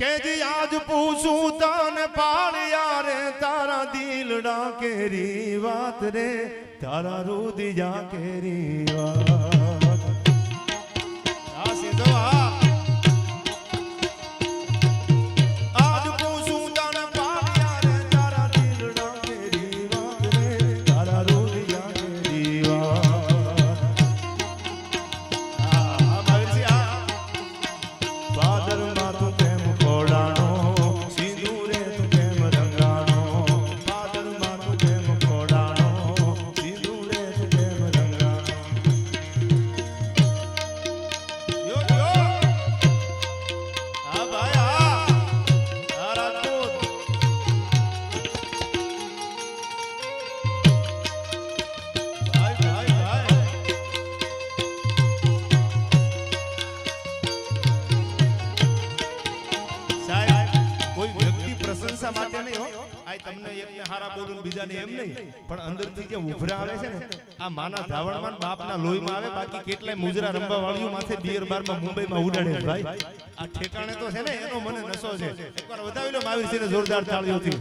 કે જી આજ પૂછું તને પાળ્યા રે તારા દિલડા કેરી વાત રે તારા રુદિયા કેરી વાત આ સીધો આ આજ પૂછું તને પાળ્યા રે તારા દિલડા કેરી વાત રે તારા રુદિયા કેરી વાત આ મારી આ બાદરમાં તું કેમ ખોડાણો સિંદૂરે તું કેમ રંગાણો બાદરમાં તું કેમ ખોડાણો સિંદૂરે તું કેમ રંગાણો યો યો આ ભાઈ આ રાજપૂત ભાઈ ભાઈ ભાઈ કોઈ વ્યક્તિ પ્રશંસા માટે નહીં હો આ તમને એકને હારા બોલું બીજાને એમ નહીં પણ અંદરથી જે ઉભરા આવે છે ને આ માના ધાવણમાં બાપના લોહીમાં આવે બાકી કેટલાય મુજરા રંબા વાળ્યું માથે બિયર બારમાં મુંબઈમાં ઉડાડે ભાઈ આ ઠેકાણે તો છે ને એનો મને નશો છે એકવાર વધાવી લો મહાવીરસિંહને જોરદાર તાળીઓથી